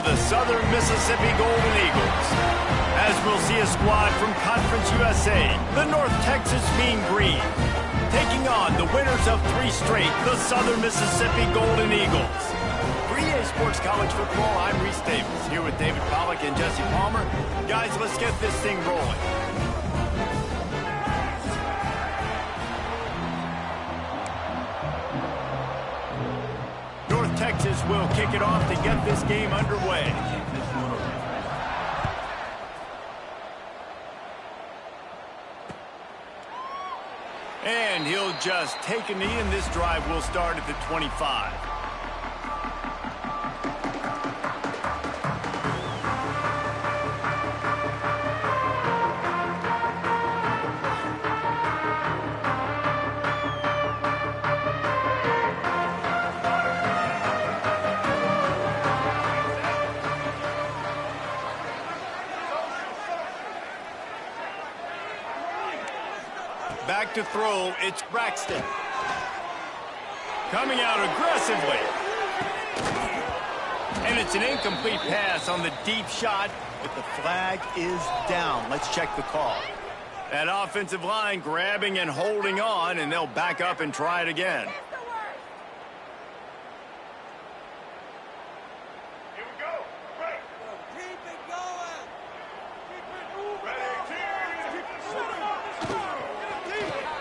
the Southern Mississippi Golden Eagles. As we'll see a squad from Conference USA, the North Texas Mean Green, taking on the winners of 3 straight, the Southern Mississippi Golden Eagles. For EA Sports College Football, I'm Reese Davis, here with David Pollack and Jesse Palmer. Guys, let's get this thing rolling. North Texas will kick it off to get this game underway. And he'll just take a knee, and this drive will start at the 25. Back to throw, it's Braxton. Coming out aggressively. And it's an incomplete pass on the deep shot, but the flag is down. Let's check the call. That offensive line grabbing and holding on, and they'll back up and try it again.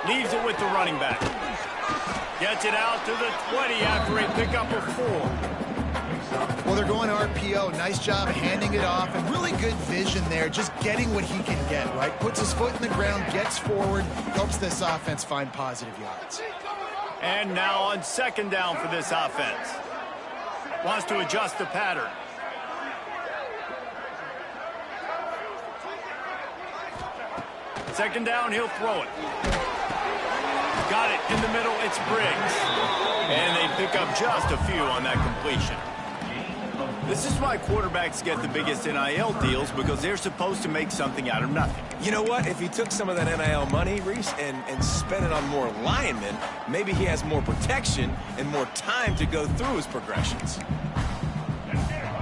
Leaves it with the running back. Gets it out to the 20 after a pickup of 4. Well, they're going RPO. Nice job handing it off, and really good vision there, just getting what he can get, right? Puts his foot in the ground, gets forward, helps this offense find positive yards. And now on 2nd down for this offense. Wants to adjust the pattern. Second down, he'll throw it. Got it in the middle, it's Briggs. And they pick up just a few on that completion. This is why quarterbacks get the biggest NIL deals, because they're supposed to make something out of nothing. You know what? If he took some of that NIL money, Reese, and spent it on more linemen, maybe he has more protection and more time to go through his progressions.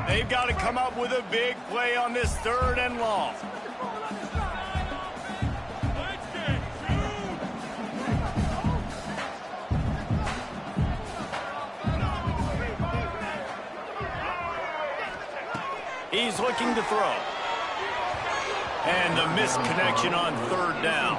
They've got to come up with a big play on this 3rd and long. He's looking to throw. And the missed connection on 3rd down.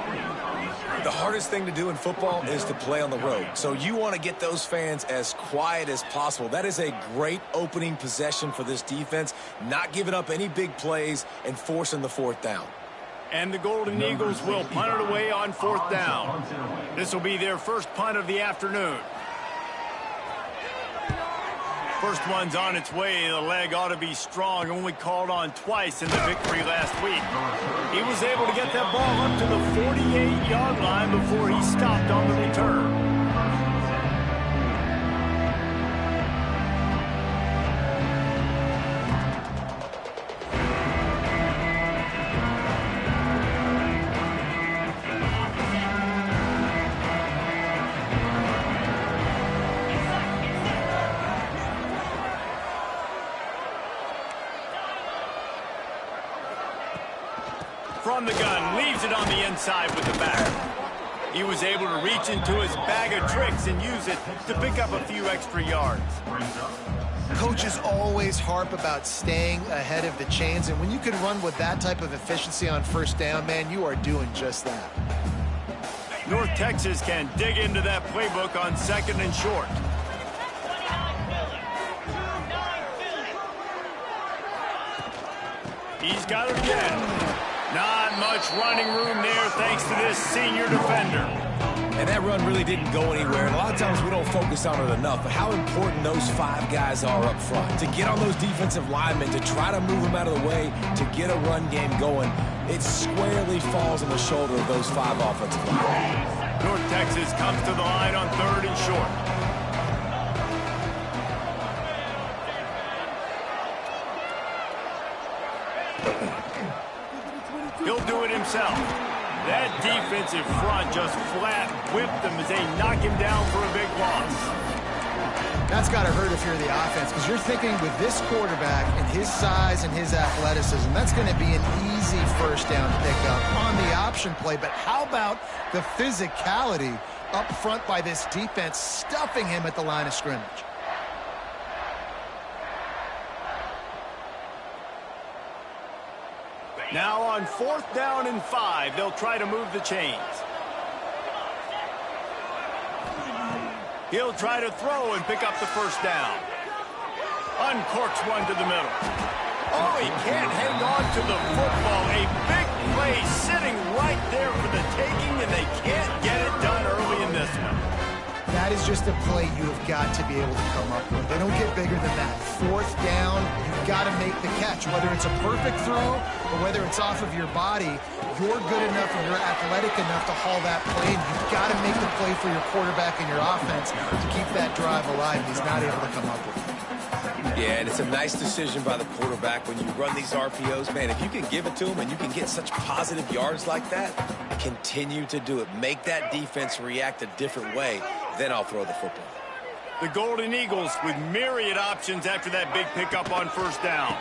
The hardest thing to do in football is to play on the road. So you want to get those fans as quiet as possible. That is a great opening possession for this defense, not giving up any big plays and forcing the 4th down. And the Golden Eagles will punt it away on 4th down. This will be their first punt of the afternoon. First one's on its way. The leg ought to be strong. Only called on twice in the victory last week. He was able to get that ball up to the 48-yard line before he stopped on the return. From the gun, leaves it on the inside with the back. He was able to reach into his bag of tricks and use it to pick up a few extra yards. Coaches always harp about staying ahead of the chains, and when you can run with that type of efficiency on 1st down, man, you are doing just that. North Texas can dig into that playbook on 2nd and short. He's got it again. Not much running room there thanks to this senior defender. And that run really didn't go anywhere. And a lot of times we don't focus on it enough, but how important those 5 guys are up front. To get on those defensive linemen, to try to move them out of the way, to get a run game going, it squarely falls on the shoulder of those 5 offensive linemen. North Texas comes to the line on 3rd and short. He'll do it himself. That defensive front just flat whipped them as they knock him down for a big loss. That's got to hurt if you're the offense, because you're thinking with this quarterback and his size and his athleticism, that's going to be an easy first down pickup on the option play. But how about the physicality up front by this defense, stuffing him at the line of scrimmage? Now on 4th down and 5, they'll try to move the chains. He'll try to throw and pick up the first down. Uncorks one to the middle. Oh, he can't hang on to the football. A big play sitting right there for the taking, and they can't get it done early in this one. That is just a play you have got to be able to come up with. They don't get bigger than that. 4th down, you've got to make the catch. Whether it's a perfect throw or whether it's off of your body, you're good enough and you're athletic enough to haul that play, and you've got to make the play for your quarterback and your offense to keep that drive alive, and he's not able to come up with it. Yeah, and it's a nice decision by the quarterback when you run these RPOs. Man, if you can give it to him and you can get such positive yards like that, continue to do it. Make that defense react a different way. Then I'll throw the football. The Golden Eagles with myriad options after that big pickup on 1st down.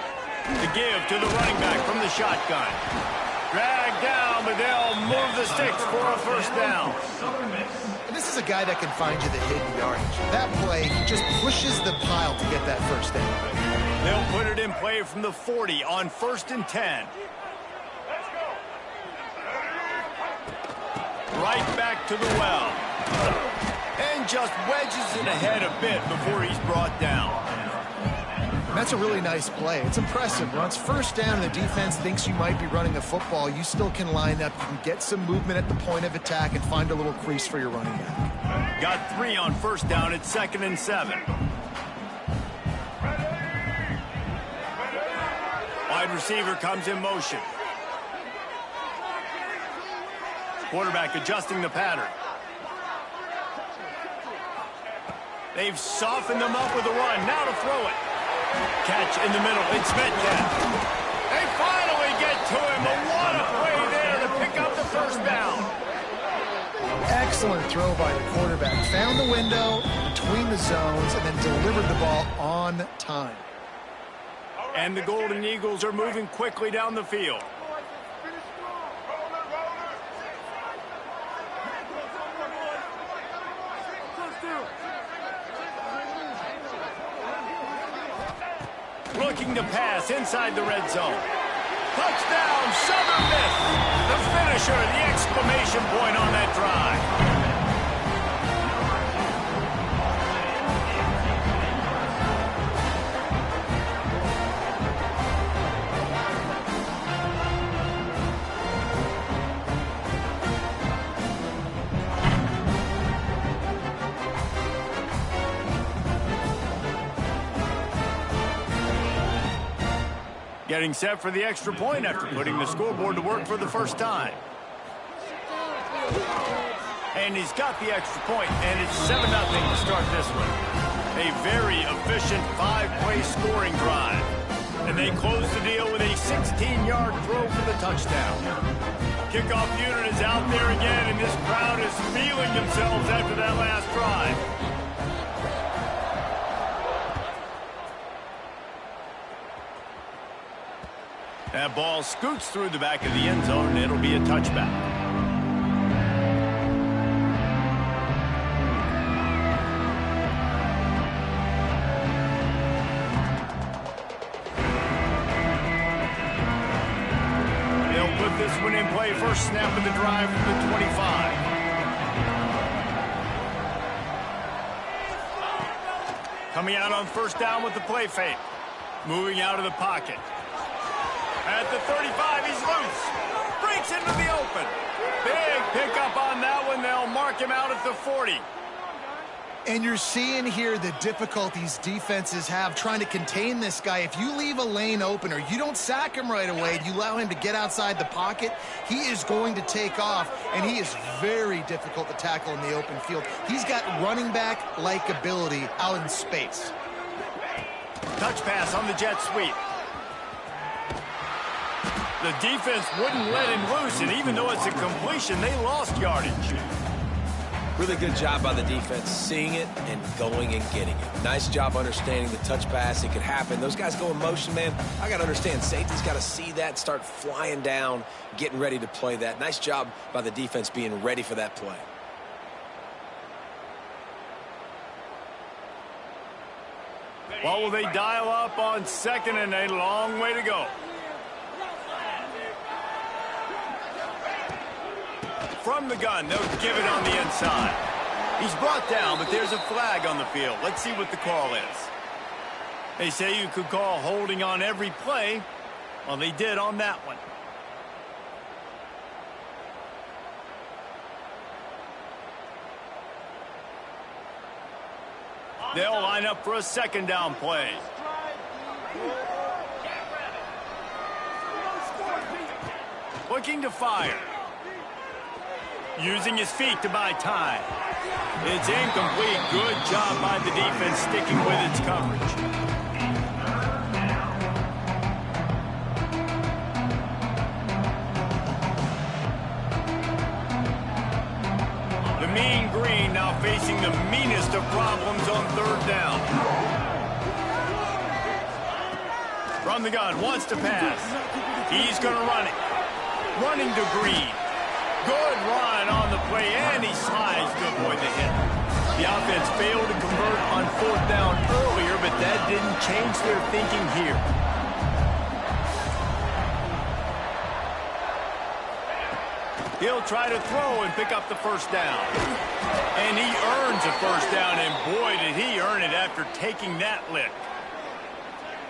To give to the running back from the shotgun. Drag down, but they'll move the sticks for a 1st down. And this is a guy that can find you the hidden yardage. That play, he just pushes the pile to get that 1st down. They'll put it in play from the 40 on 1st and 10. Right back to the well. And just wedges it ahead a bit before he's brought down. And that's a really nice play. It's impressive. Once 1st down and the defense thinks you might be running the football, you still can line up. You can get some movement at the point of attack and find a little crease for your running back. Got 3 on 1st down at 2nd and 7. Wide receiver comes in motion. Quarterback adjusting the pattern. They've softened them up with a run. Now to throw it. Catch in the middle. It's Metcalf. They finally get to him. But what a play there to pick up the 1st down. Excellent throw by the quarterback. Found the window between the zones and then delivered the ball on time. And the Golden Eagles are moving quickly down the field. Looking to pass inside the red zone. Touchdown, Southern Miss. The finisher, the exclamation point on that drive. Getting set for the extra point after putting the scoreboard to work for the first time. And he's got the extra point, and it's 7-0 to start this one. A very efficient 5-play scoring drive. And they close the deal with a 16-yard throw for the touchdown. Kickoff unit is out there again, and this crowd is feeling themselves after that last drive. That ball scoots through the back of the end zone, and it'll be a touchback. They'll put this one in play. First snap of the drive from the 25. Coming out on 1st down with the play fake. Moving out of the pocket. At the 35, he's loose. Breaks into the open. Big pickup on that one. They'll mark him out at the 40. And you're seeing here the difficulties defenses have trying to contain this guy. If you leave a lane open or you don't sack him right away, you allow him to get outside the pocket, he is going to take off, and he is very difficult to tackle in the open field. He's got running back-like ability out in space. Touch pass on the jet sweep. The defense wouldn't let him loose, and even though it's a completion, they lost yardage. Really good job by the defense, seeing it and going and getting it. Nice job understanding the touch pass. It could happen. Those guys go in motion, man. I got to understand, safety's got to see that, start flying down, getting ready to play that. Nice job by the defense being ready for that play. What will they dial up on second and a long way to go? From the gun, they'll give it on the inside. He's brought down, but there's a flag on the field. Let's see what the call is. They say you could call holding on every play. Well, they did on that one. They'll line up for a second down play. Looking to fire. Using his feet to buy time. It's incomplete. Good job by the defense sticking with its coverage. The mean green now facing the meanest of problems on third down. From the gun, wants to pass. He's going to run it. Running to Green. Good run on the play, and he slides to avoid the hit. The offense failed to convert on fourth down earlier, but that didn't change their thinking here. He'll try to throw and pick up the first down. And he earns a first down, and boy, did he earn it after taking that lick.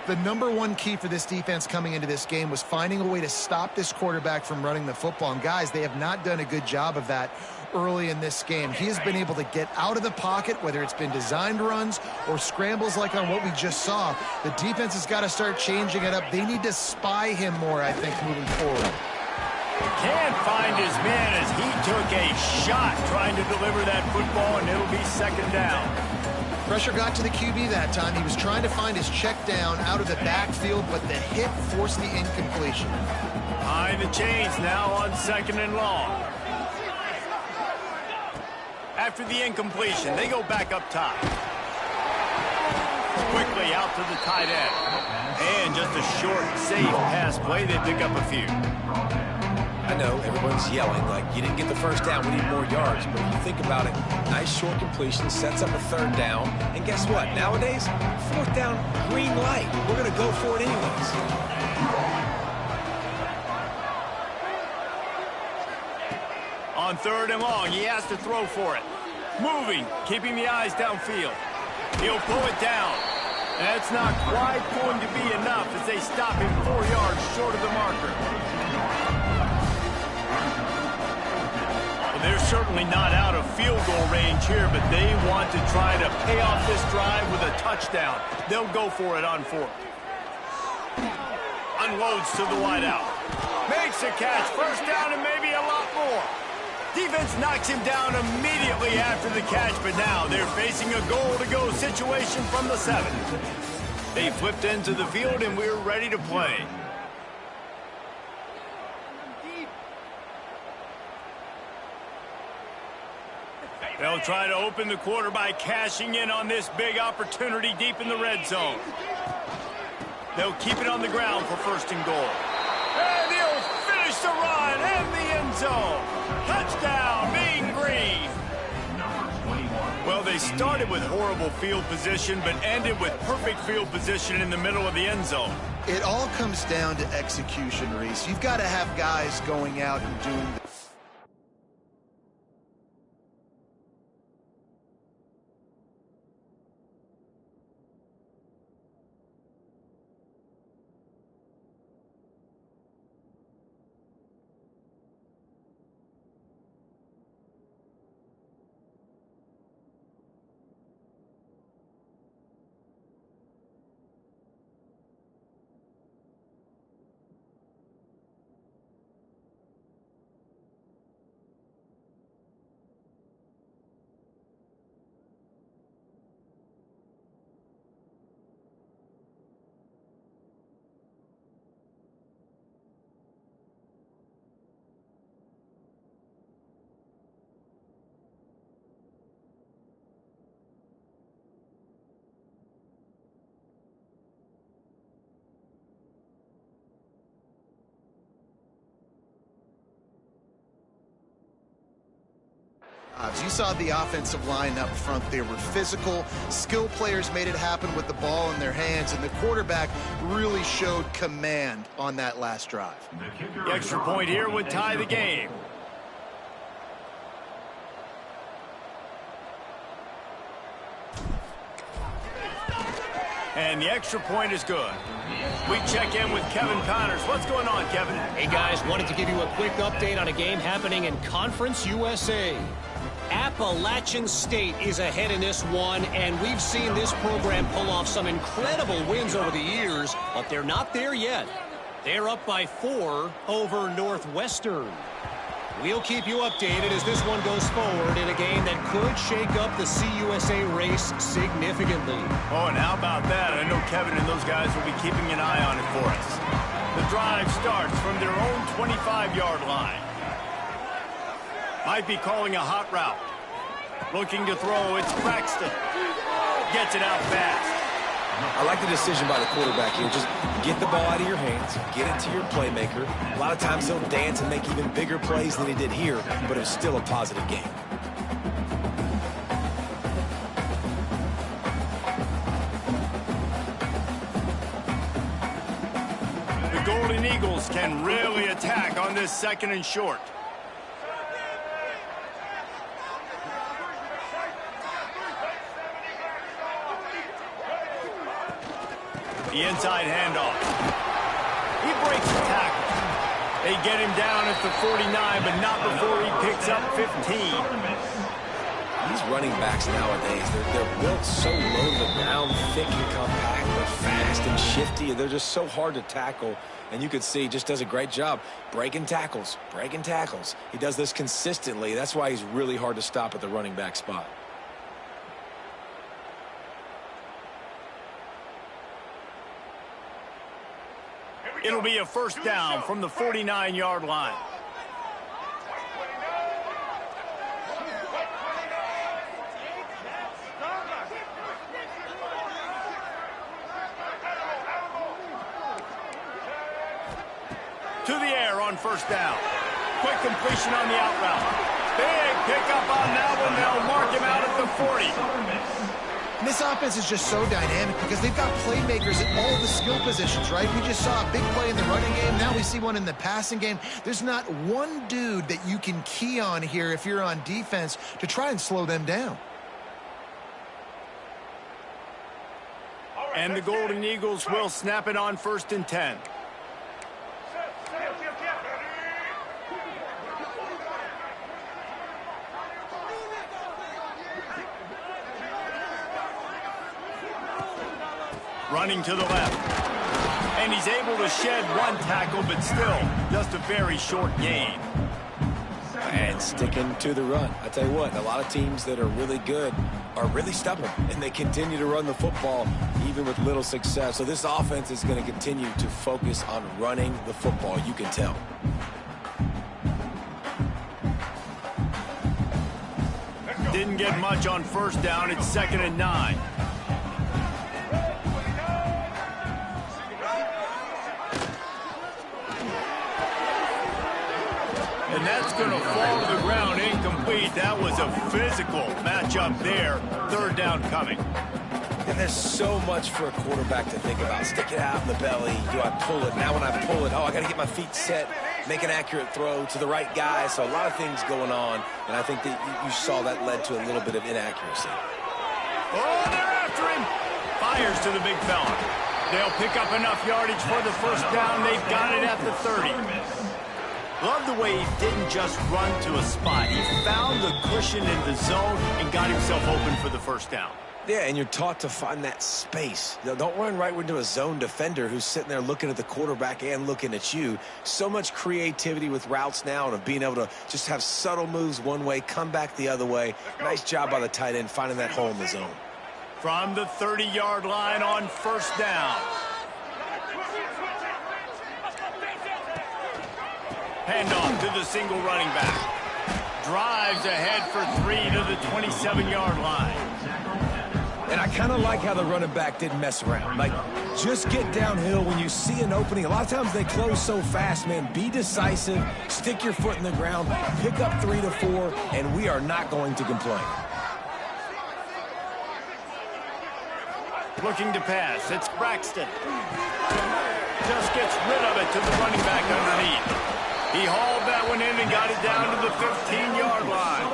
The number one key for this defense coming into this game was finding a way to stop this quarterback from running the football. And guys, they have not done a good job of that early in this game. He has been able to get out of the pocket, whether it's been designed runs or scrambles like on what we just saw. The defense has got to start changing it up. They need to spy him more, I think, moving forward. Can't find his man as he took a shot trying to deliver that football, and it'll be second down. Pressure got to the QB that time. He was trying to find his check down out of the backfield, but the hit forced the incompletion. Behind the chains now on second and long. After the incompletion, they go back up top. Quickly out to the tight end. And just a short, safe pass play. They pick up a few. I know everyone's yelling like, you didn't get the first down, we need more yards. But if you think about it, nice short completion, sets up a third down. And guess what? Nowadays, fourth down, green light. We're going to go for it anyways. On third and long, he has to throw for it. Moving, keeping the eyes downfield. He'll pull it down. And that's not quite going to be enough as they stop him 4 yards short of the marker. They're certainly not out of field goal range here, but they want to try to pay off this drive with a touchdown. They'll go for it on fourth. Unloads to the wideout. Makes a catch. First down and maybe a lot more. Defense knocks him down immediately after the catch, but now they're facing a goal-to-go situation from the 7. They flipped into the field, and we're ready to play. They'll try to open the quarter by cashing in on this big opportunity deep in the red zone. They'll keep it on the ground for first and goal. And he'll finish the run in the end zone. Touchdown, Mean Green. Well, they started with horrible field position, but ended with perfect field position in the middle of the end zone. It all comes down to execution, Reese. You've got to have guys going out and doing saw the offensive line up front. They were physical. Skill players made it happen with the ball in their hands, and the quarterback really showed command on that last drive. The extra point here would tie the game. And the extra point is good. We check in with Kevin Connors. What's going on, Kevin? Hey, guys, wanted to give you a quick update on a game happening in Conference USA. Appalachian State is ahead in this one, and we've seen this program pull off some incredible wins over the years, but they're not there yet. They're up by 4 over Northwestern. We'll keep you updated as this one goes forward in a game that could shake up the CUSA race significantly. Oh, and how about that? I know Kevin and those guys will be keeping an eye on it for us. The drive starts from their own 25-yard line. Might be calling a hot route. Looking to throw, it's Braxton. Gets it out fast. I like the decision by the quarterback here. Just get the ball out of your hands, get it to your playmaker. A lot of times he'll dance and make even bigger plays than he did here, but it was still a positive game. The Golden Eagles can really attack on this 2nd and short. The inside handoff. He breaks the tackle. They get him down at the 49, but not before he picks up 15. These running backs nowadays, they're built so low to the ground, thick and compact, but fast and shifty. They're just so hard to tackle. And you can see he just does a great job breaking tackles, breaking tackles. He does this consistently. That's why he's really hard to stop at the running back spot. It'll be a first down from the 49-yard line. To the air on first down. Quick completion on the out route. Big pickup on that one. They'll mark him out at the 40. And this offense is just so dynamic because they've got playmakers at all the skill positions, right? We just saw a big play in the running game. Now we see one in the passing game. There's not one dude that you can key on here if you're on defense to try and slow them down. And the Golden Eagles will snap it on 1st and 10. Running to the left. And he's able to shed one tackle, but still just a very short gain. And sticking to the run. I tell you what, a lot of teams that are really good are really stubborn, and they continue to run the football even with little success. So this offense is going to continue to focus on running the football, you can tell. Didn't get much on first down. It's 2nd and 9. And that's going to fall to the ground incomplete. That was a physical matchup there. 3rd down coming. And there's so much for a quarterback to think about. Stick it out in the belly. Do I pull it? Now when I pull it, oh, I got to get my feet set, make an accurate throw to the right guy. So a lot of things going on. And I think that you saw that led to a little bit of inaccuracy. Oh, they're after him. Fires to the big fella. They'll pick up enough yardage for the first down. They've got it at the 30. Love the way he didn't just run to a spot. He found the cushion in the zone and got himself open for the first down. Yeah, and you're taught to find that space. Don't run right into a zone defender who's sitting there looking at the quarterback and looking at you. So much creativity with routes now and of being able to just have subtle moves one way, come back the other way. Nice job by the tight end finding that hole in the zone. From the 30-yard line on first down. Handoff to the single running back. Drives ahead for 3 to the 27-yard line. And I kind of like how the running back didn't mess around. Like, Just get downhill when you see an opening. A lot of times they close so fast, man. Be decisive, stick your foot in the ground, pick up 3 to 4, and we are not going to complain. Looking to pass. It's Braxton. Just gets rid of it to the running back underneath. He hauled that one in and got it down to the 15-yard line.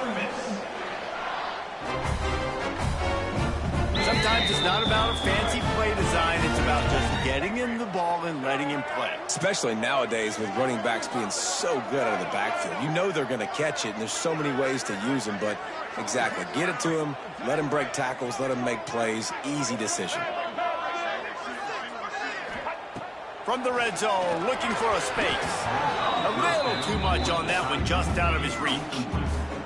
Sometimes it's not about a fancy play design. It's about just getting him the ball and letting him play. Especially nowadays with running backs being so good out of the backfield. You know they're going to catch it, and there's so many ways to use them. But exactly, get it to him, let him break tackles, let him make plays. Easy decision. From the red zone, looking for a space. A little too much on that one, just out of his reach.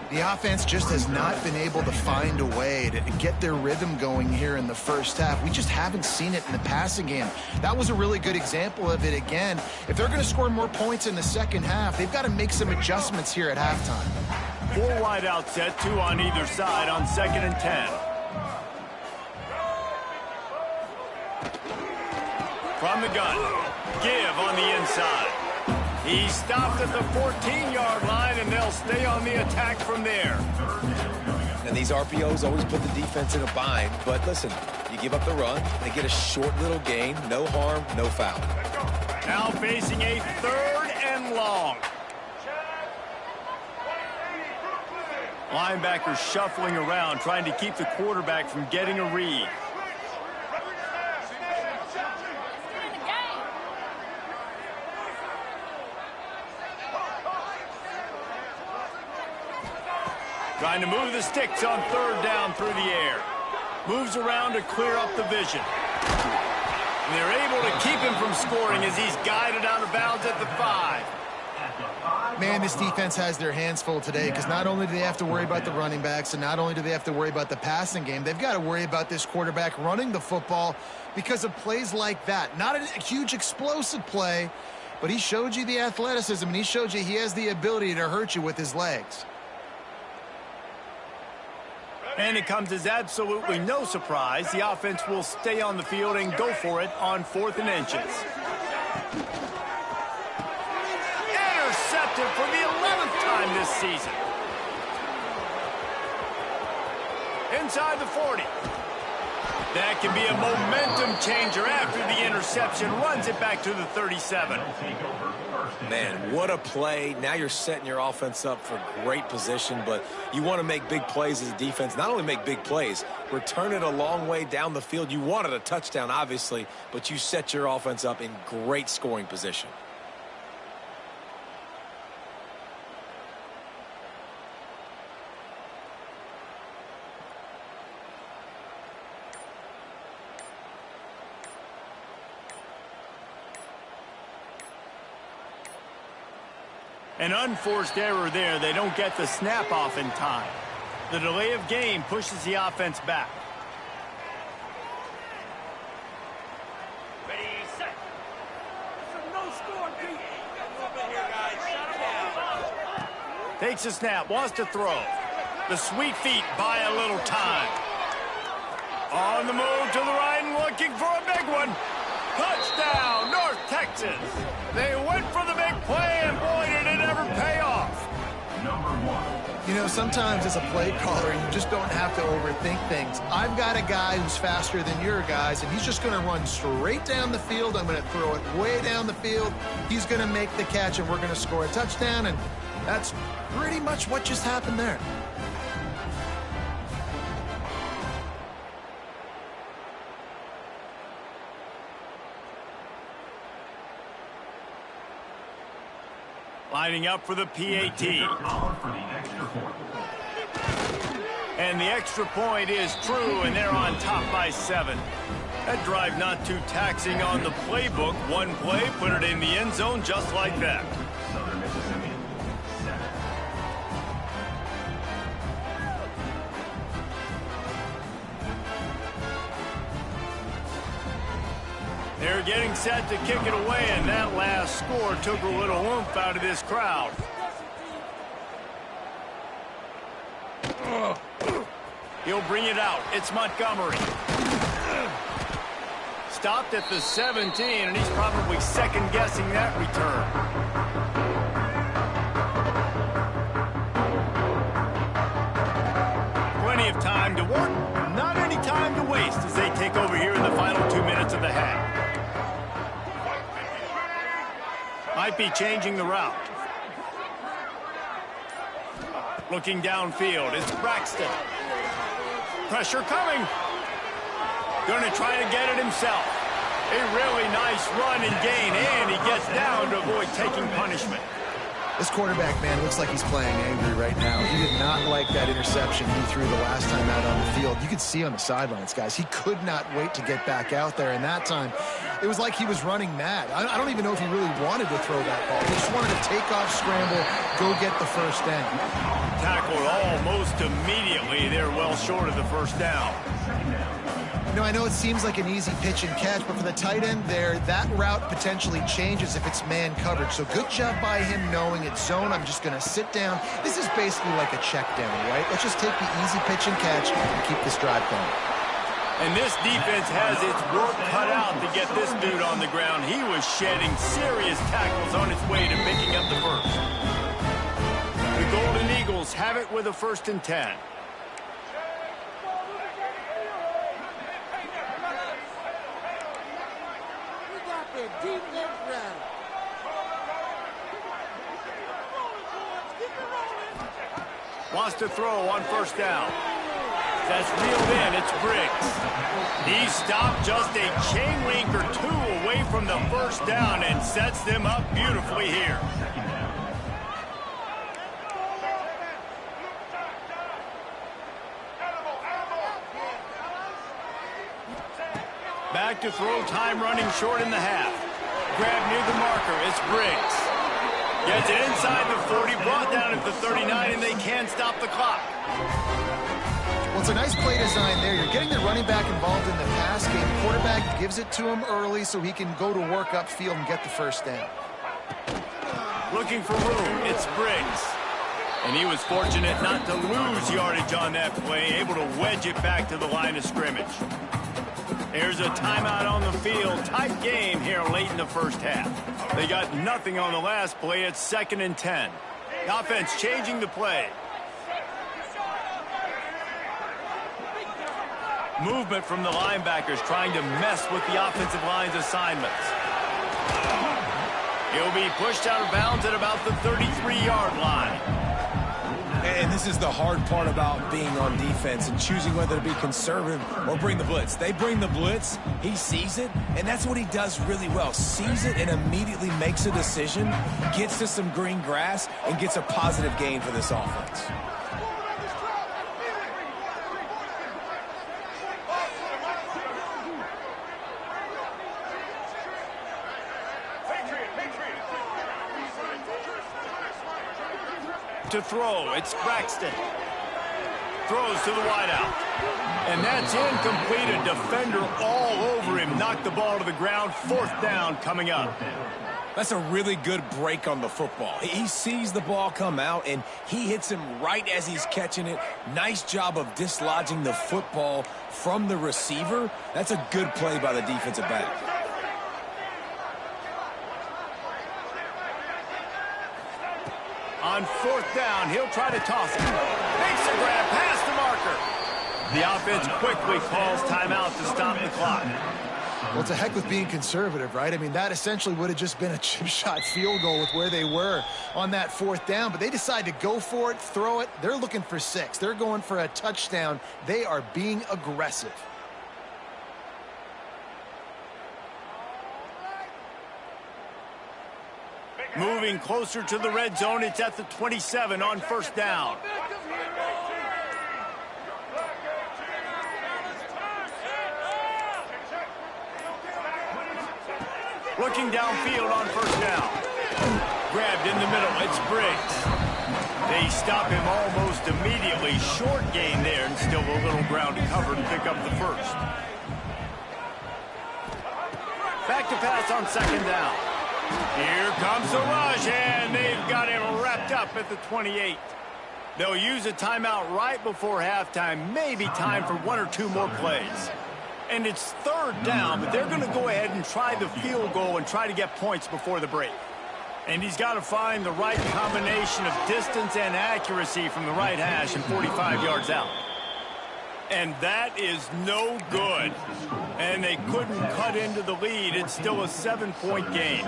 The offense just has not been able to find a way to get their rhythm going here in the first half. We just haven't seen it in the passing game. That was a really good example of it again. If they're going to score more points in the second half, they've got to make some adjustments here at halftime. 4 wide out set, 2 on either side on 2nd and 10. From the gun, give on the inside. He stopped at the 14-yard line, and they'll stay on the attack from there. And these RPOs always put the defense in a bind. But listen, you give up the run, they get a short little gain, no harm, no foul. Now facing a 3rd and long. Linebackers shuffling around, trying to keep the quarterback from getting a read. Trying to move the sticks on 3rd down through the air. Moves around to clear up the vision. And they're able to keep him from scoring as he's guided out of bounds at the 5. Man, this defense has their hands full today because not only do they have to worry about the running backs and not only do they have to worry about the passing game, they've got to worry about this quarterback running the football because of plays like that. Not a huge explosive play, but he showed you the athleticism and he showed you he has the ability to hurt you with his legs. And it comes as absolutely no surprise. The offense will stay on the field and go for it on 4th and inches. Intercepted for the 11th time this season. Inside the 40. That can be a momentum changer after the interception. Runs it back to the 37. Man, what a play. Now you're setting your offense up for great position, but you want to make big plays as a defense. Not only make big plays, return it a long way down the field. You wanted a touchdown, obviously, but you set your offense up in great scoring position. An unforced error there. They don't get the snap off in time. The delay of game pushes the offense back. Ready, set. It's a no-score beat. Takes a snap, wants to throw. The sweet feet buy a little time. On the move to the right and looking for a big one. Touchdown, North Texas. They went for the big play, and boy, did it ever pay off. You know, sometimes as a play caller, you just don't have to overthink things. I've got a guy who's faster than your guys, and he's just going to run straight down the field. I'm going to throw it way down the field. He's going to make the catch, and we're going to score a touchdown, and that's pretty much what just happened there. Lining up for the PAT. And the extra point is true, and they're on top by 7. That drive not too taxing on the playbook. One play, put it in the end zone just like that. They're getting set to kick it away, and that last score took a little oomph out of this crowd. He'll bring it out. It's Montgomery. stopped at the 17, and he's probably second-guessing that return. Plenty of time to work, not any time to waste as they take over here in the final 2 minutes of the half. Might be changing the route. Looking downfield, it's Braxton. Pressure coming. Going to try to get it himself. A really nice run and gain, and he gets down to avoid taking punishment. This quarterback, man, looks like he's playing angry right now. He did not like that interception he threw the last time out on the field. You could see on the sidelines, guys. He could not wait to get back out there, and that time, it was like he was running mad. I don't even know if he really wanted to throw that ball. He just wanted to take off, scramble, go get the first down. Tackled almost immediately. They're well short of the first down. You know, I know it seems like an easy pitch and catch, but for the tight end there, that route potentially changes if it's man coverage. So good job by him knowing it's zone. I'm just going to sit down. This is basically like a check down, right? Let's just take the easy pitch and catch and keep this drive going. And this defense has its work cut out to get this dude on the ground. He was shedding serious tackles on his way to picking up the first. The Golden Eagles have it with a 1st and 10. Wants to throw on 1st down. That's reeled in. It's Briggs. He stopped just a chain link or two away from the 1st down and sets them up beautifully here. Back to throw, time running short in the half. Grab near the marker. It's Briggs. Gets it inside the 40, brought down at the 39, and they can't stop the clock. Well, it's a nice play design there. You're getting the running back involved in the pass game. Quarterback gives it to him early so he can go to work upfield and get the 1st down. Looking for room. It's Briggs. And he was fortunate not to lose yardage on that play, able to wedge it back to the line of scrimmage. There's a timeout on the field. Tight game here late in the 1st half. They got nothing on the last play. It's 2nd and 10. The offense changing the play. Movement from the linebackers trying to mess with the offensive line's assignments. He'll be pushed out of bounds at about the 33-yard line. And this is the hard part about being on defense and choosing whether to be conservative or bring the blitz. They bring the blitz, he sees it, and that's what he does really well. Sees it and immediately makes a decision, gets to some green grass, and gets a positive gain for this offense. To throw, it's Braxton. Throws to the wideout. And that's incomplete. A defender all over him. Knocked the ball to the ground. 4th down coming up. That's a really good break on the football. He sees the ball come out, and he hits him right as he's catching it. Nice job of dislodging the football from the receiver. That's a good play by the defensive back. On 4th down, he'll try to toss it. Makes a grab past the marker. The offense quickly calls timeout to stop the clock. Well, it's a heck with being conservative, right? I mean, that essentially would have just been a chip shot field goal with where they were on that 4th down, but they decide to go for it, throw it. They're looking for 6. They're going for a touchdown. They are being aggressive. Moving closer to the red zone, it's at the 27 on 1st down. Looking downfield on 1st down. Grabbed in the middle, it's Briggs. They stop him almost immediately. Short gain there, and still a little ground to cover to pick up the 1st. Back to pass on 2nd down. Here comes the rush, and they've got him wrapped up at the 28. They'll use a timeout right before halftime, maybe time for 1 or 2 more plays. And it's third down, but they're going to go ahead and try the field goal and try to get points before the break. And he's got to find the right combination of distance and accuracy from the right hash and 45 yards out. And that is no good. And they couldn't cut into the lead. It's still a 7-point game.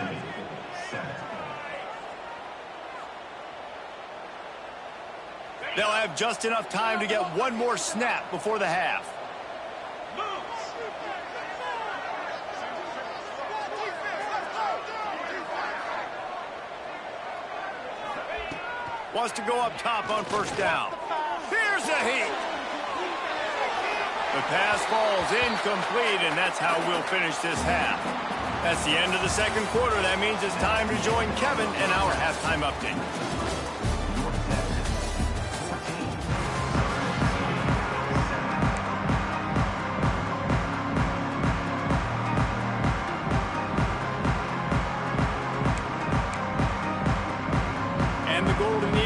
They'll have just enough time to get one more snap before the half. Wants to go up top on first down. Here's a heat. The pass falls incomplete, and that's how we'll finish this half. That's the end of the second quarter. That means it's time to join Kevin and our halftime update.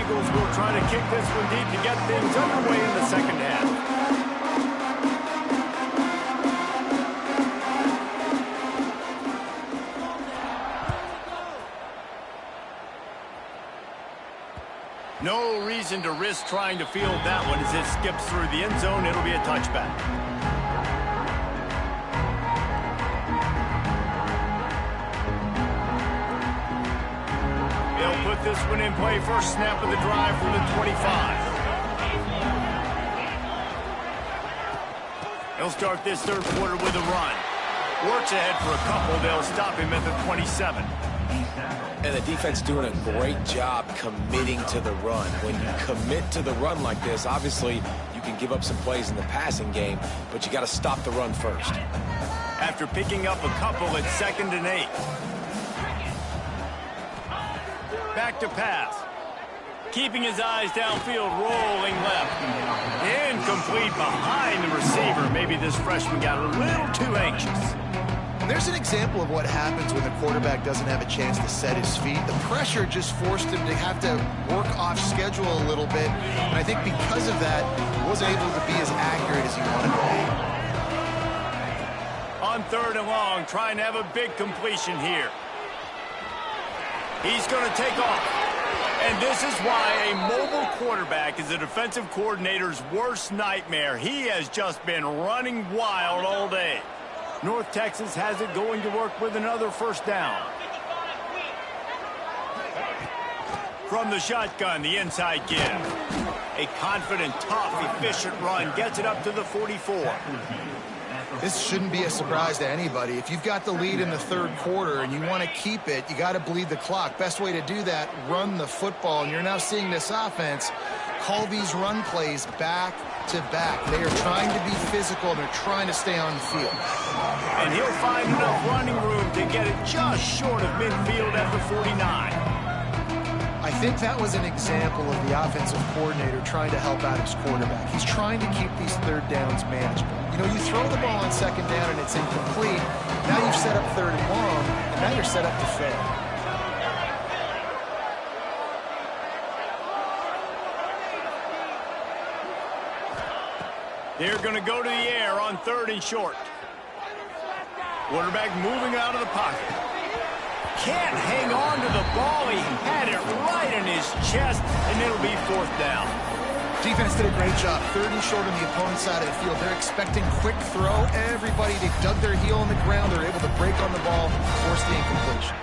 Will try to kick this one deep to get things underway in the second half. No reason to risk trying to field that one as it skips through the end zone. It'll be a touchback. Put this one in play. First snap of the drive from the 25. He'll start this third quarter with a run. Works ahead for a couple. They'll stop him at the 27. And the defense doing a great job committing to the run. When you commit to the run like this, obviously you can give up some plays in the passing game, but you got to stop the run first. After picking up a couple at 2nd and 8. Back to pass. Keeping his eyes downfield, rolling left. Incomplete behind the receiver. Maybe this freshman got a little too anxious. And there's an example of what happens when the quarterback doesn't have a chance to set his feet. The pressure just forced him to have to work off schedule a little bit. And I think because of that, he wasn't able to be as accurate as he wanted to be. On 3rd and long, trying to have a big completion here. He's going to take off. And this is why a mobile quarterback is a defensive coordinator's worst nightmare. He has just been running wild all day. North Texas has it going to work with another first down. From the shotgun, the inside give. A confident, tough, efficient run gets it up to the 44. This shouldn't be a surprise to anybody. If you've got the lead in the third quarter and you want to keep it, you got to bleed the clock. Best way to do that, run the football. And you're now seeing this offense call these run plays back to back. They are trying to be physical, and they're trying to stay on the field. And he'll find enough running room to get it just short of midfield at the 49. I think that was an example of the offensive coordinator trying to help out his quarterback. He's trying to keep these third downs manageable. You know, you throw the ball on 2nd down and it's incomplete. Now you've set up 3rd and long, and now you're set up to fail. They're going to go to the air on 3rd and short. Quarterback moving out of the pocket. Can't hang on to the ball. He had it right in his chest, and it'll be 4th down. Defense did a great job. 3rd and short on the opponent's side of the field. They're expecting quick throw. Everybody, they dug their heel on the ground. They're able to break on the ball, force the incompletion.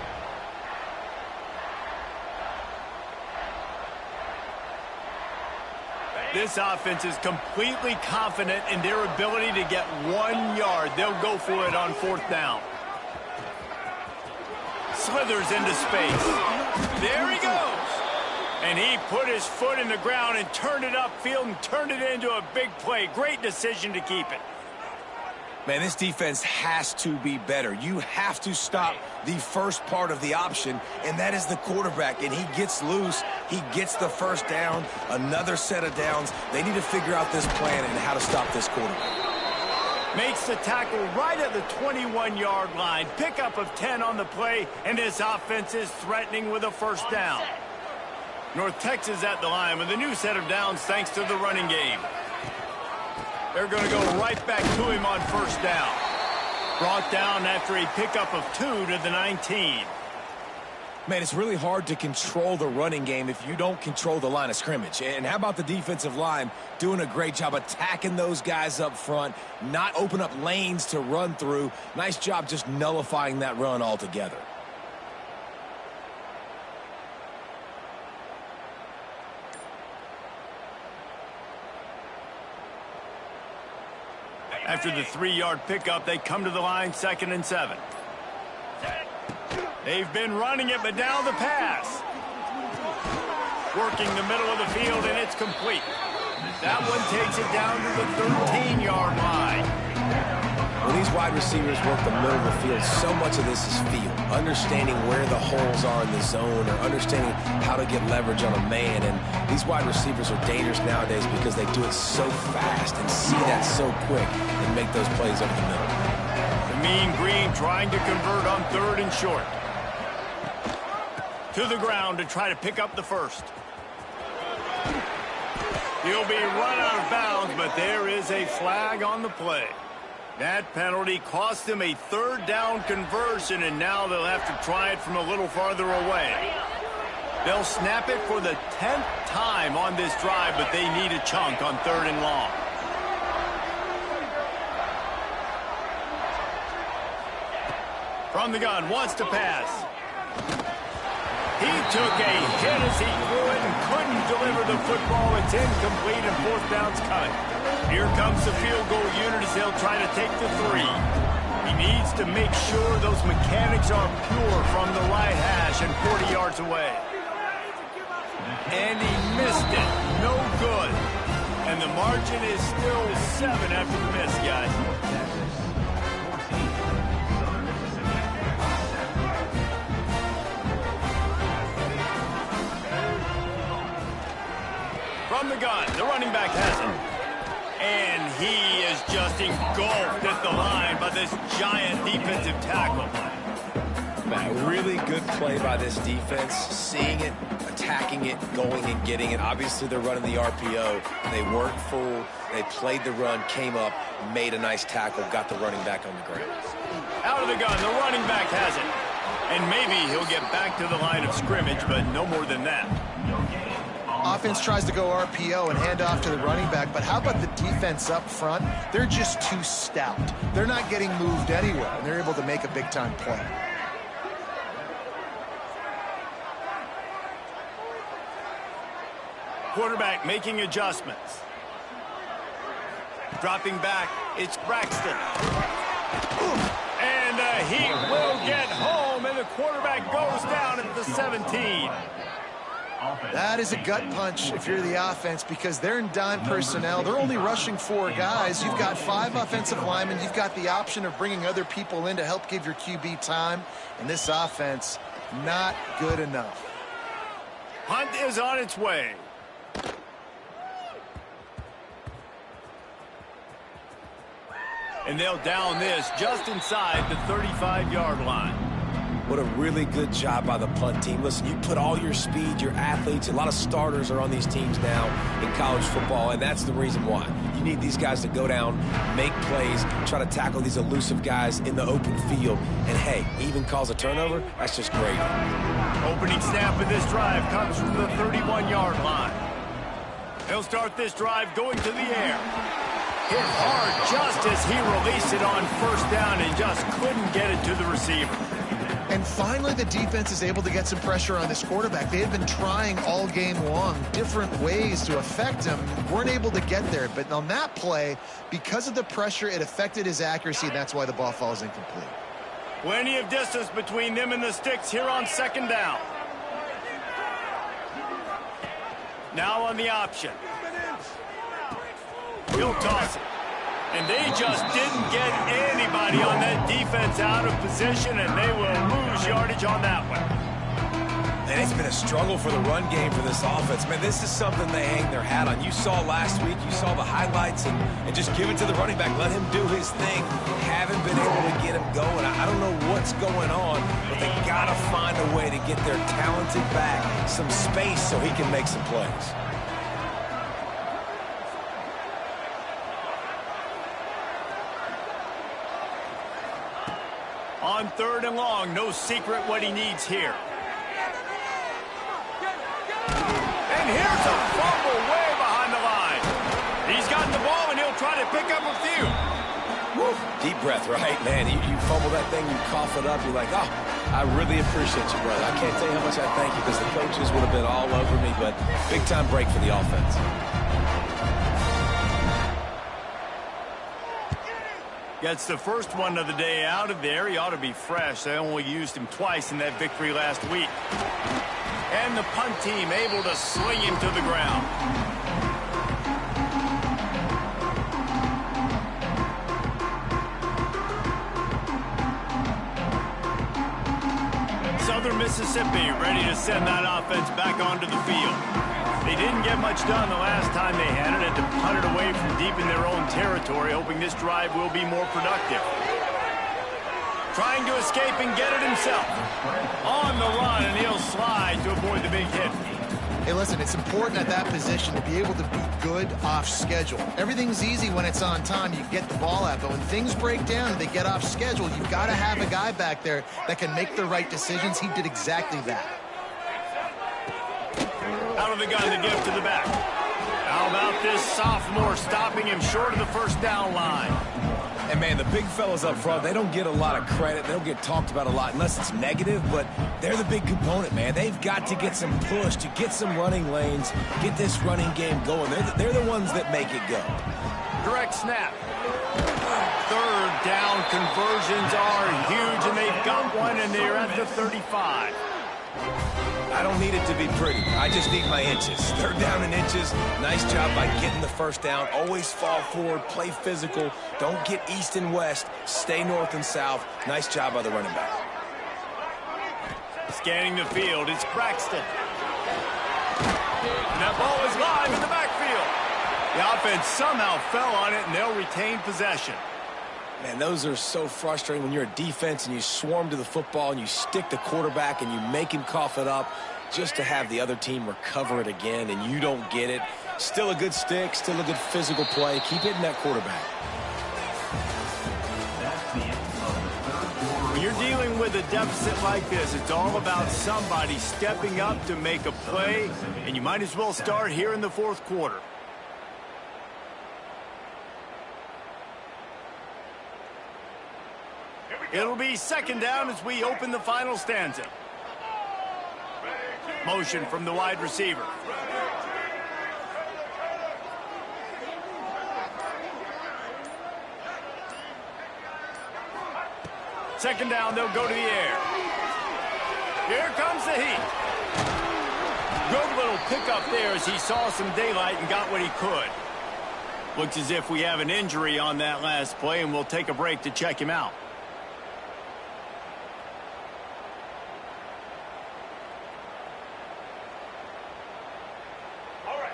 This offense is completely confident in their ability to get 1 yard. They'll go for it on 4th down. Slithers into space. There he goes. And he put his foot in the ground and turned it upfield and turned it into a big play. Great decision to keep it. Man, this defense has to be better. You have to stop the first part of the option, and that is the quarterback. And he gets loose. He gets the first down, another set of downs. They need to figure out this plan and how to stop this quarterback. Makes the tackle right at the 21-yard line. Pickup of 10 on the play, and this offense is threatening with a first down. North Texas at the line with a new set of downs thanks to the running game. They're going to go right back to him on first down. Brought down after a pickup of 2 to the 19. Man, it's really hard to control the running game if you don't control the line of scrimmage. And how about the defensive line doing a great job attacking those guys up front, not open up lanes to run through. Nice job just nullifying that run altogether. After the 3-yard pickup, they come to the line, 2nd and 7. They've been running it, but now the pass. Working the middle of the field, and it's complete. That one takes it down to the 13-yard line. When these wide receivers work the middle of the field, so much of this is feel. Understanding where the holes are in the zone or understanding how to get leverage on a man. And these wide receivers are dangerous nowadays because they do it so fast and see that so quick and make those plays over the middle. The Mean Green trying to convert on 3rd and short. To the ground to try to pick up the first. He'll be run out of bounds, but there is a flag on the play. That penalty cost them a 3rd down conversion, and now they'll have to try it from a little farther away. They'll snap it for the 10th time on this drive, but they need a chunk on 3rd and long. From the gun, wants to pass. He took a hit as he threw it and couldn't deliver the football. It's incomplete and 4th down's coming. Here comes the field goal unit as they'll try to take the 3. He needs to make sure those mechanics are pure from the right hash and 40 yards away. And he missed it. No good. And the margin is still 7 after the miss, guys. From the gun, the running back has it. And he is just engulfed at the line by this giant defensive tackle. Man, really good play by this defense. Seeing it, attacking it, going and getting it. Obviously, they're running the RPO. They weren't full. They played the run, came up, made a nice tackle, got the running back on the ground. Out of the gun, the running back has it. And maybe he'll get back to the line of scrimmage, but no more than that. Offense tries to go RPO and hand off to the running back, but how about the defense up front? They're just too stout. They're not getting moved anywhere, and they're able to make a big-time play. Quarterback making adjustments. Dropping back, it's Braxton. And he will get home, and the quarterback goes down at the 17. That is a gut punch if you're the offense because they're in dime personnel. They're only rushing 4 guys. You've got 5 offensive linemen. You've got the option of bringing other people in to help give your QB time. And this offense, not good enough. Hunt is on its way. And they'll down this just inside the 35-yard line. What a really good job by the punt team. Listen, you put all your speed, your athletes, a lot of starters are on these teams now in college football, and that's the reason why. You need these guys to go down, make plays, try to tackle these elusive guys in the open field, and hey, even cause a turnover, that's just great. Opening snap of this drive comes from the 31-yard line. They'll start this drive going to the air. Hit hard just as he released it on first down and just couldn't get it to the receiver. And finally, the defense is able to get some pressure on this quarterback. They had been trying all game long different ways to affect him. Weren't able to get there. But on that play, because of the pressure, it affected his accuracy, and that's why the ball falls incomplete. Plenty of distance between them and the sticks here on second down. Now on the option. He'll toss it. And they just didn't get anybody on that defense out of position, and they will lose yardage on that one. And it's been a struggle for the run game for this offense. Man, this is something they hang their hat on. You saw last week, you saw the highlights, and just give it to the running back. Let him do his thing. Haven't been able to get him going. I don't know what's going on, but they got to find a way to get their talented back some space so he can make some plays. On 3rd and long, no secret what he needs here. And here's a fumble way behind the line. He's got the ball, and he'll try to pick up a few. Woo. Deep breath, right, man? You fumble that thing, you cough it up, you're like, oh, I really appreciate you, brother. I can't tell you how much I thank you because the coaches would have been all over me, but big-time break for the offense. Gets the first one of the day out of there. He ought to be fresh. They only used him twice in that victory last week. And the punt team able to sling him to the ground. Southern Mississippi ready to send that offense back onto the field. They didn't get much done the last time they had it, and to punt it away from deep in their own territory, hoping this drive will be more productive. Trying to escape and get it himself. On the run, and he'll slide to avoid the big hit. Hey, listen, it's important at that position to be able to be good off schedule. Everything's easy when it's on time. You get the ball out, but when things break down and they get off schedule, you've got to have a guy back there that can make the right decisions. He did exactly that. Out of the gun to give to the back. How about this sophomore stopping him short of the first down line? And, man, the big fellas up front, they don't get a lot of credit. They don't get talked about a lot unless it's negative, but they're the big component, man. They've got to get some push, to get some running lanes, get this running game going. They're the ones that make it go. Direct snap. 3rd down conversions are huge, and they've got one, and they're at the 35. I don't need it to be pretty. I just need my inches. 3rd down in inches. Nice job by getting the first down. Always fall forward, play physical. Don't get east and west. Stay north and south. Nice job by the running back. Scanning the field, it's Braxton. And that ball is live in the backfield. The offense somehow fell on it, and they'll retain possession. Man, those are so frustrating when you're a defense and you swarm to the football and you stick the quarterback and you make him cough it up just to have the other team recover it again and you don't get it. Still a good stick, still a good physical play. Keep hitting that quarterback. When you're dealing with a deficit like this, it's all about somebody stepping up to make a play, and you might as well start here in the 4th quarter. It'll be 2nd down as we open the final stanza. Motion from the wide receiver. Second down, they'll go to the air. Here comes the heat. Good little pickup there as he saw some daylight and got what he could. Looks as if we have an injury on that last play, and we'll take a break to check him out.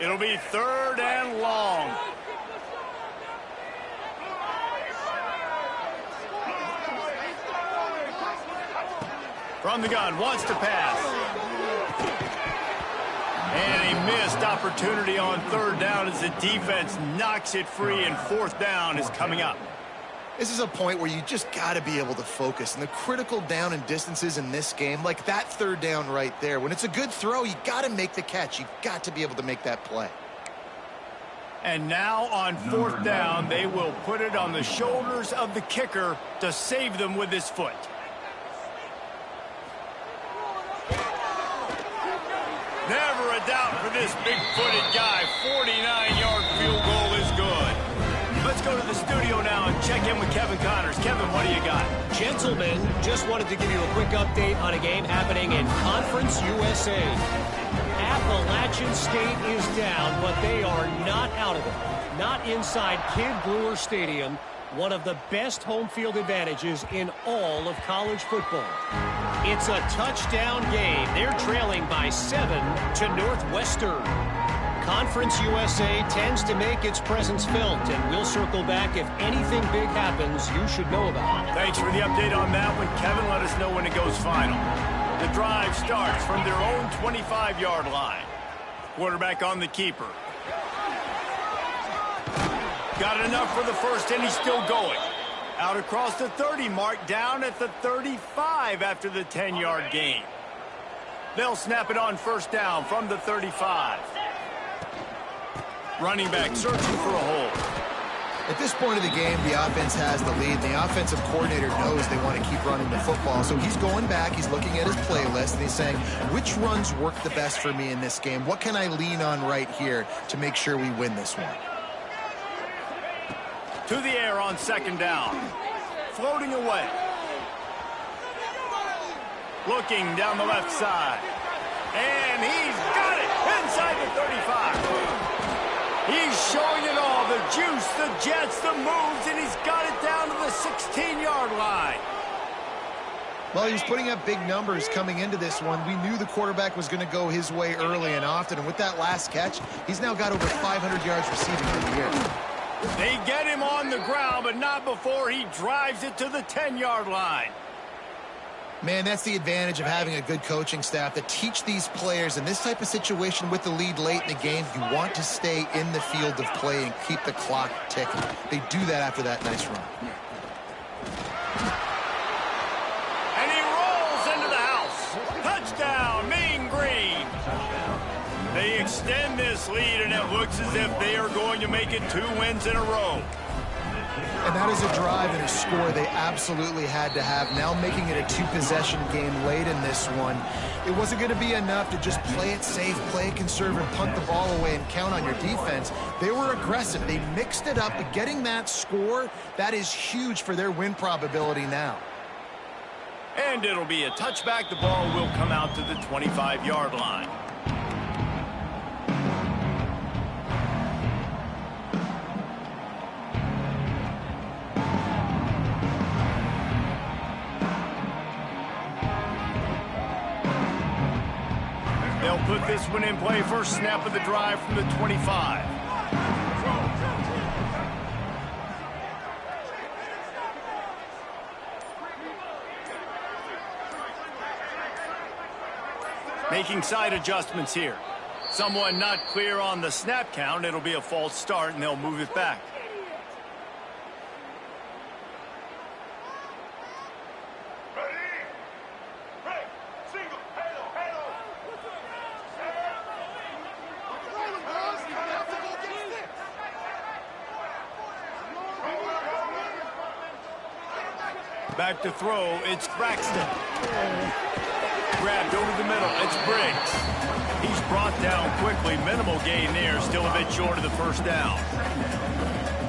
It'll be 3rd and long. From the gun, wants to pass. And a missed opportunity on 3rd down as the defense knocks it free, and 4th down is coming up. This is a point where you just got to be able to focus. And the critical down and distances in this game, like that 3rd down right there, when it's a good throw, you got to make the catch. You've got to be able to make that play. And now on 4th down, they will put it on the shoulders of the kicker to save them with his foot. Never a doubt for this big-footed guy. 49-yard field goal is good. Let's go to the studio now and check in with Kevin Connors. Kevin, what do you got? Gentlemen, just wanted to give you a quick update on a game happening in Conference USA. Appalachian State is down, but they are not out of it. Not inside Kid Brewer Stadium, one of the best home field advantages in all of college football. It's a touchdown game. They're trailing by 7 to Northwestern. Conference USA tends to make its presence felt, and we'll circle back if anything big happens you should know about. Thanks for the update on that one, Kevin. Let us know when it goes final. The drive starts from their own 25-yard line. Quarterback on the keeper. Got enough for the first, and he's still going. Out across the 30 mark, down at the 35 after the 10-yard gain. They'll snap it on first down from the 35. Running back searching for a hole. At this point of the game, the offense has the lead. The offensive coordinator knows they want to keep running the football. So he's going back, he's looking at his playlist, and he's saying, which runs work the best for me in this game? What can I lean on right here to make sure we win this one? To the air on second down. Floating away. Looking down the left side. And he's got it inside the 35. He's showing it all, the juice, the jets, the moves, and he's got it down to the 16-yard line. Well, he was putting up big numbers coming into this one. We knew the quarterback was going to go his way early and often, and with that last catch, he's now got over 500 yards receiving for the year. They get him on the ground, but not before he drives it to the 10-yard line. Man, that's the advantage of having a good coaching staff that teach these players in this type of situation with the lead late in the game. You want to stay in the field of play and keep the clock ticking. They do that after that nice run. And he rolls into the house. Touchdown, Mean Green. They extend this lead, and it looks as if they are going to make it 2 wins in a row. And that is a drive and a score they absolutely had to have. Now making it a 2-possession game late in this one. It wasn't going to be enough to just play it safe, play it conservative, punt the ball away, and count on your defense. They were aggressive. They mixed it up, but getting that score, that is huge for their win probability now. And it'll be a touchback. The ball will come out to the 25-yard line. They'll put this one in play. First snap of the drive from the 25. Making side adjustments here. Someone not clear on the snap count. It'll be a false start, and they'll move it back. Back to throw, it's Braxton. Grabbed over the middle, it's Briggs. He's brought down quickly, minimal gain there, still a bit short of the first down.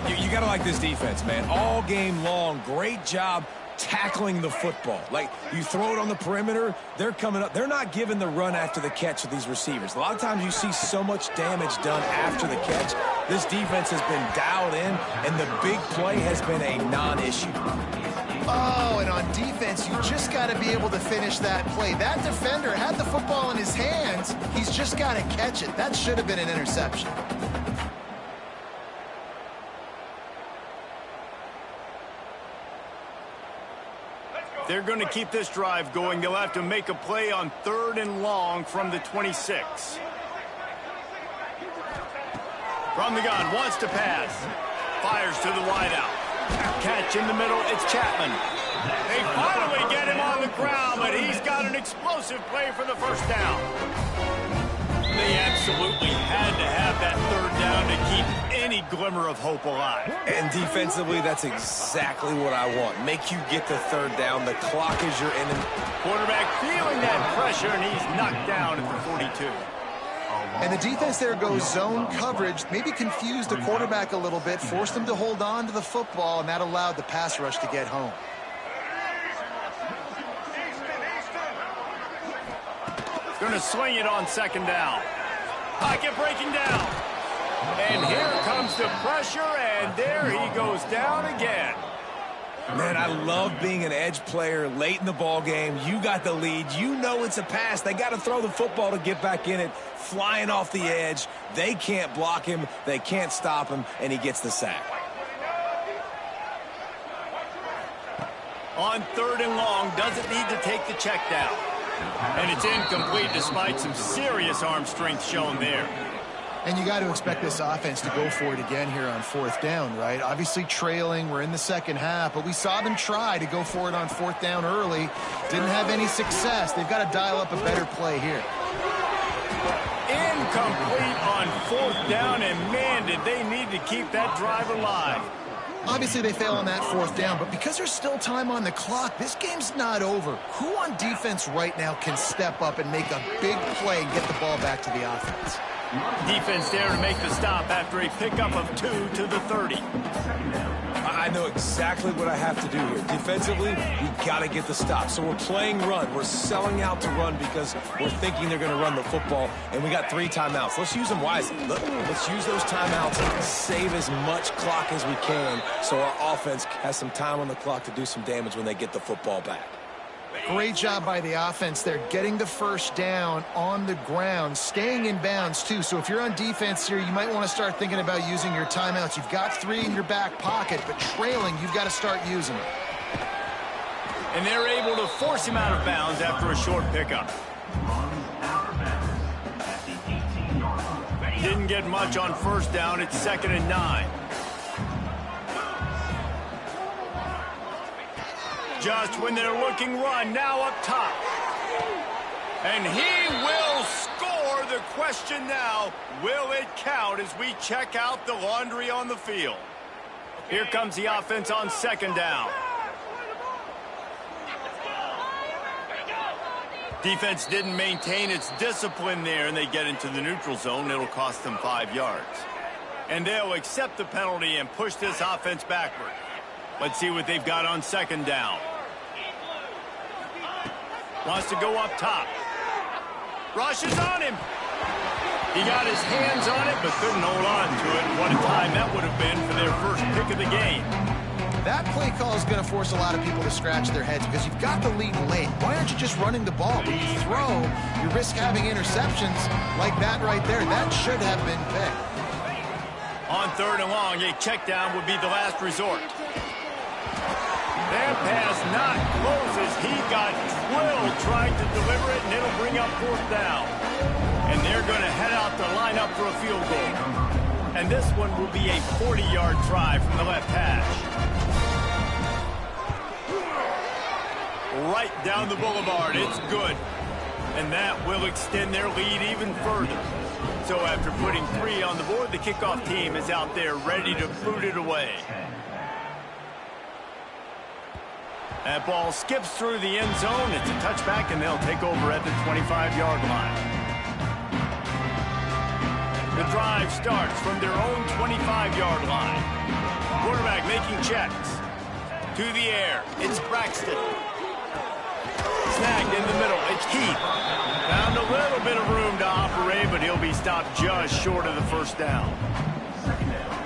You got to like this defense, man. All game long, great job tackling the football. Like, you throw it on the perimeter, they're coming up. They're not giving the run after the catch with these receivers. A lot of times you see so much damage done after the catch. This defense has been dialed in, and the big play has been a non-issue. Oh, and on defense, you just got to be able to finish that play. That defender had the football in his hands. He's just got to catch it. That should have been an interception. They're going to keep this drive going. They'll have to make a play on 3rd and long from the 26. From the gun, wants to pass. Fires to the wideout. Catch in the middle, it's Chapman. They finally get him on the ground, but he's got an explosive play for the first down. They absolutely had to have that 3rd down to keep any glimmer of hope alive. And defensively, that's exactly what I want. Make you get the 3rd down. The clock is your enemy. Quarterback feeling that pressure, and he's knocked down at the 42. And the defense there goes zone coverage, maybe confused the quarterback a little bit, forced him to hold on to the football, and that allowed the pass rush to get home. Going to swing it on 2nd down. Pocket breaking down. And here comes the pressure, and there he goes down again. Man, I love being an edge player late in the ball game. You got the lead. You know it's a pass. They got to throw the football to get back in it. Flying off the edge. They can't block him. They can't stop him, and he gets the sack. On 3rd and long, doesn't need to take the check down. And it's incomplete despite some serious arm strength shown there. And you got to expect this offense to go for it again here on 4th down, right? Obviously trailing, we're in the second half, but we saw them try to go for it on 4th down early. Didn't have any success. They've got to dial up a better play here. Incomplete on 4th down, and man, did they need to keep that drive alive. Obviously, they fail on that 4th down, but because there's still time on the clock, this game's not over. Who on defense right now can step up and make a big play and get the ball back to the offense? Defense there to make the stop after a pickup of 2 to the 30. I know exactly what I have to do here. Defensively, we got to get the stop. So we're playing run. We're selling out to run because we're thinking they're going to run the football, and we got 3 timeouts. Let's use them wisely. Let's use those timeouts, save as much clock as we can so our offense has some time on the clock to do some damage when they get the football back. Great job by the offense there, getting the 1st down on the ground, staying in bounds too. So if you're on defense here, you might want to start thinking about using your timeouts. You've got 3 in your back pocket, but trailing, you've got to start using them. And they're able to force him out of bounds after a short pickup. Didn't get much on 1st down. It's 2nd and 9. Just when they're looking run, now up top. And he will score. The question now, will it count as we check out the laundry on the field? Here comes the offense on 2nd down. Defense didn't maintain its discipline there, and they get into the neutral zone. It'll cost them 5 yards. And they'll accept the penalty and push this offense backward. Let's see what they've got on 2nd down. Wants to go up top. Rushes on him. He got his hands on it, but couldn't hold on to it. What a time that would have been for their first pick of the game. That play call is going to force a lot of people to scratch their heads because you've got the lead late. Why aren't you just running the ball? When you throw, you risk having interceptions like that right there. That should have been picked. On 3rd and long, a check down would be the last resort. That pass not close as he got drilled trying to deliver it, and it'll bring up 4th down. And they're going to head out to line up for a field goal. And this one will be a 40-yard try from the left hash. Right down the boulevard, it's good. And that will extend their lead even further. So after putting 3 on the board, the kickoff team is out there ready to boot it away. That ball skips through the end zone. It's a touchback, and they'll take over at the 25-yard line. The drive starts from their own 25-yard line. Quarterback making checks. To the air. It's Braxton. Snagged in the middle. It's Keith. Found a little bit of room to operate, but he'll be stopped just short of the 1st down.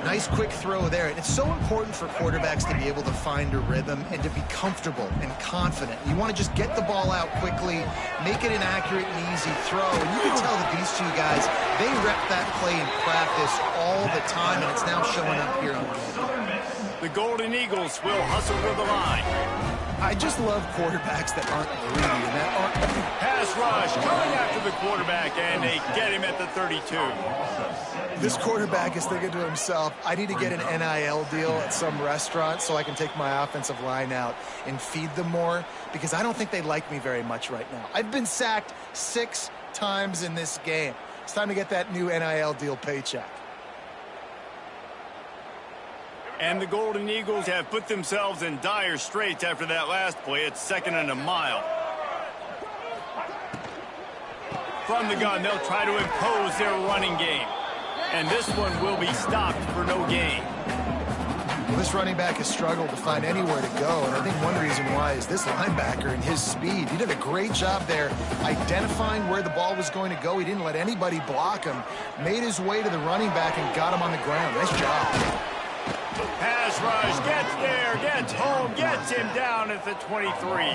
Nice quick throw there. And it's so important for quarterbacks to be able to find a rhythm and to be comfortable and confident. You want to just get the ball out quickly, make it an accurate and easy throw. And you can tell that these 2 guys, they rep that play in practice all the time, and it's now showing up here on game. The Golden Eagles will hustle to the line. I just love quarterbacks that aren't greedy and that aren't... Pass rush going after the quarterback, and they get him at the 32. This quarterback is thinking to himself, I need to get an NIL deal at some restaurant so I can take my offensive line out and feed them more, because I don't think they like me very much right now. I've been sacked 6 times in this game. It's time to get that new NIL deal paycheck. And the Golden Eagles have put themselves in dire straits after that last play. It's 2nd and a mile. From the gun, they'll try to impose their running game. And this one will be stopped for no gain. Well, this running back has struggled to find anywhere to go, and I think one reason why is this linebacker and his speed. He did a great job there identifying where the ball was going to go. He didn't let anybody block him, made his way to the running back and got him on the ground. Nice job. Pass rush, gets there, gets home, gets him down at the 23.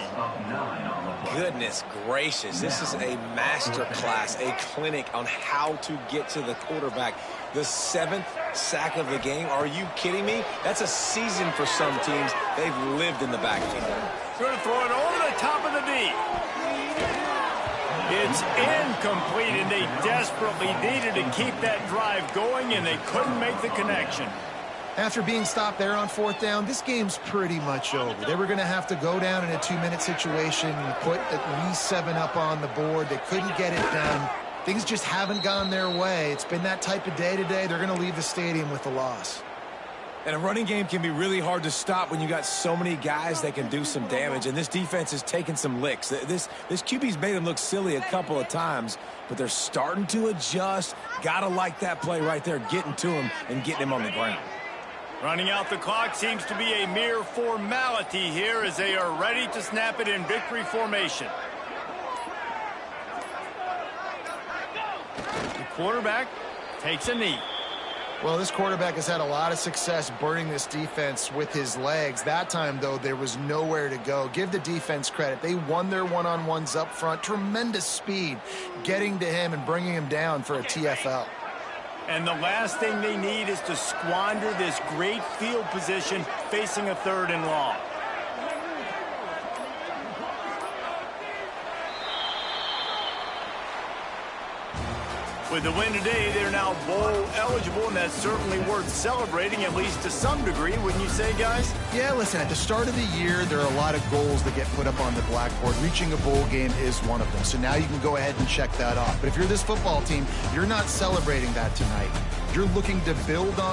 Goodness gracious, this is a master class, a clinic on how to get to the quarterback. The 7th sack of the game, are you kidding me? That's a season for some teams. They've lived in the backfield. Going to throw it over the top of the D. It's It's incomplete, and they desperately needed to keep that drive going, and they couldn't make the connection. After being stopped there on 4th down, this game's pretty much over. They were going to have to go down in a 2-minute situation and put at least 7 up on the board. They couldn't get it done. Things just haven't gone their way. It's been that type of day today. They're going to leave the stadium with a loss. And a running game can be really hard to stop when you got so many guys that can do some damage. And this defense is taking some licks. This QB's made them look silly a couple of times, but they're starting to adjust. Gotta like that play right there, getting to him and getting him on the ground. Running out the clock seems to be a mere formality here as they are ready to snap it in victory formation. The quarterback takes a knee. Well, this quarterback has had a lot of success burning this defense with his legs. That time, though, there was nowhere to go. Give the defense credit. They won their one-on-ones up front. Tremendous speed getting to him and bringing him down for a TFL. And the last thing they need is to squander this great field position facing a 3rd and long. With the win today, they're now bowl eligible, and that's certainly worth celebrating, at least to some degree, wouldn't you say, guys? Yeah, listen, at the start of the year, there are a lot of goals that get put up on the blackboard. Reaching a bowl game is one of them. So now you can go ahead and check that off. But if you're this football team, you're not celebrating that tonight. You're looking to build on